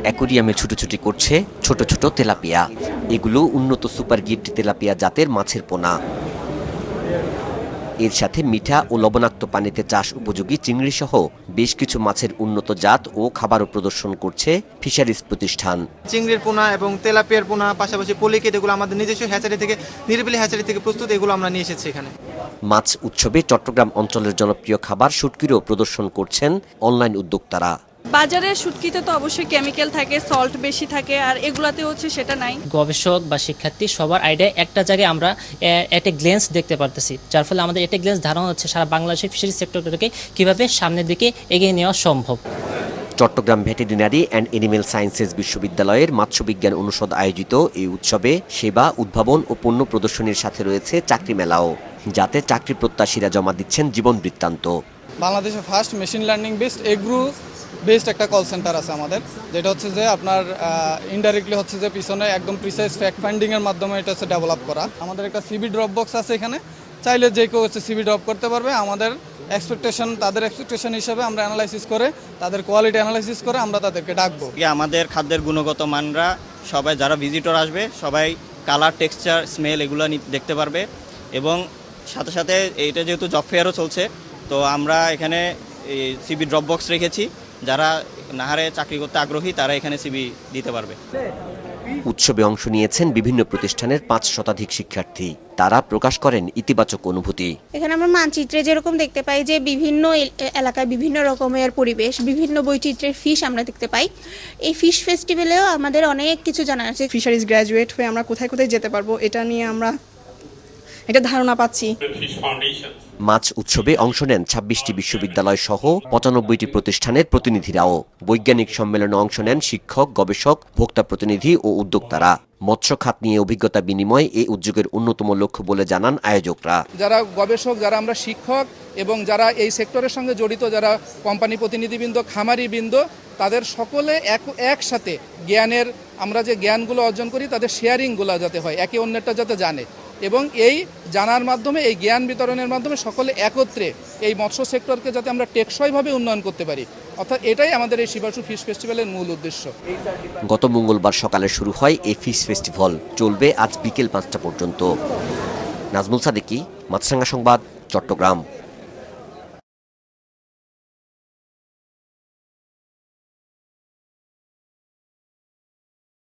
অ্যাকোরিয়ামে ছুটোছুটি করছে ছোট ছোট তেলাপিয়া। এগুলো উন্নত সুপার গিফট তেলাপিয়া জাতের মাছের পোনা। এর সাথে মিঠা ও লবণাক্ত পানিতে চাষ উপযোগী চিংড়ি সহ বেশ কিছু মাছের উন্নত জাত ও খাবারও প্রদর্শন করছে ফিশারিজ প্রতিষ্ঠান। চিংড়ির পোনা এবং তেলাপিয়ার পোনা, পাশাপাশি পলিকেট, এগুলো আমাদের নিজস্ব হ্যাচারি থেকে, নিরিবিলি হ্যাচারি থেকে প্রস্তুত, এগুলো আমরা নিয়ে এসেছি এখানে। মাছ উৎসবে চট্টগ্রাম অঞ্চলের জনপ্রিয় খাবার শুটকিরও প্রদর্শন করছেন অনলাইন উদ্যোক্তারা। বাজারে শুটকিতে তো অবশ্যই কেমিক্যাল থাকে, সল্ট বেশি থাকে, আর এগুলাতে হচ্ছে সেটা নাই। গবেষক বা শিক্ষার্থী সবার আইডিয়া একটা জায়গায় আমরা এট এ গ্লেন্স দেখতে পারতেছি, যার ফলে আমাদের এট এ গ্লেন্স ধারণা হচ্ছে সারা বাংলাদেশের ফিশারি সেক্টরটাকে কিভাবে সামনের দিকে এগিয়ে নেওয়া সম্ভব। Chattogram veterinary and animal sciences বিশ্ববিদ্যালয়ের মৎস্যবিজ্ঞান অনুষদ আয়োজিত এই উৎসবে সেবা, উদ্ভাবন ও পণ্য প্রদর্শনীর সাথে রয়েছে চাকরি মেলাও, যাতে চাকরি প্রত্যাশীরা জমা দিচ্ছেন জীবন বৃত্তান্ত। বাংলাদেশে first machine learning based agro based একটা কল সেন্টার আছে আমাদের, যেটা হচ্ছে যে আপনার ইনডাইরেক্টলি হচ্ছে যে পিছনে একদম প্রিসাইজ ফ্যাক্ট ফাইন্ডিংয়ের মাধ্যমে এটা হচ্ছে ডেভেলপ করা। আমাদের একটা সিবি ড্রপ বক্স আছে এখানে, চাইলে যে কেউ হচ্ছে সিবি ড্রপ করতে পারবে। আমাদের তাদের এক্সপেকটেশন হিসাবে আমরা অ্যানালাইসিস করে, তাদের কোয়ালিটি অ্যানালাইসিস করে আমরা তাদেরকে ডাকবো। আমাদের খাদ্যের গুণগত মানরা সবাই, যারা ভিজিটর আসবে সবাই কালার, টেক্সচার, স্মেল এগুলো দেখতে পারবে। এবং সাথে সাথে এটা যেহেতু জব ফেয়ারও চলছে, তো আমরা এখানে সিবি ড্রপ বক্স রেখেছি। যারা নাহারে চাকরি করতে আগ্রহী তারা এখানে সিবি দিতে পারবে। উৎসবে অংশ নিয়েছেন বিভিন্ন প্রতিষ্ঠানের 5 শতাধিক শিক্ষার্থী। তারা প্রকাশ করেন ইতিবাচক অনুভূতি। এখানে আমরা মানচিত্রে যেরকম দেখতে পাই যে বিভিন্ন এলাকায় বিভিন্ন রকমের পরিবেশ, বিভিন্ন বৈচিত্র্যের ফিশ আমরা দেখতে পাই। এই ফিশ ফেস্টিভ্যালেও আমাদের অনেক কিছু জানা আছে। ফিশারিজ গ্র্যাজুয়েট হয়ে আমরা কোথায় কোথায় যেতে পারবো, এটা নিয়ে আমরা একটা ধারণা পাচ্ছি। মাছ উৎসবে অংশ নেন 26টি বিশ্ববিদ্যালয় সহ 95টি প্রতিষ্ঠানের প্রতিনিধিরাও। বৈজ্ঞানিক সম্মেলনে অংশ নেন শিক্ষক, গবেষক, ভোক্তা প্রতিনিধি ও উদ্যোক্তারা। মৎস্য খাত নিয়ে অভিজ্ঞতা বিনিময় এই উদ্যোগের অন্যতম লক্ষ্য বলে জানান আয়োজকরা। যারা গবেষক, যারা আমরা শিক্ষক এবং যারা এই সেক্টরের সঙ্গে জড়িত, যারা কোম্পানি প্রতিনিধিবৃন্দ, খামারিবৃন্দ, তাদের সকলে একসাথে জ্ঞানের, আমরা যে জ্ঞানগুলো অর্জন করি তাদের শেয়ারিংগুলো যাতে হয়, একে অন্যেরটা যাতে জানে, এবং এই জানার মাধ্যমে, এই জ্ঞান বিতরণের মাধ্যমে সকলে একত্রে এই মৎস্য সেক্টরকে যাতে আমরা টেকসইভাবে উন্নয়ন করতে পারি, অর্থাৎ এটাই আমাদের এই শিবাশু ফিশ ফেস্টিভ্যালের মূল উদ্দেশ্য। গত মঙ্গলবার সকালে শুরু হয় এই ফিশ ফেস্টিভ্যাল, চলবে আজ বিকেল 5টা পর্যন্ত। নাজমুল সাদিকি, মাছরাঙা সংবাদ, চট্টগ্রাম।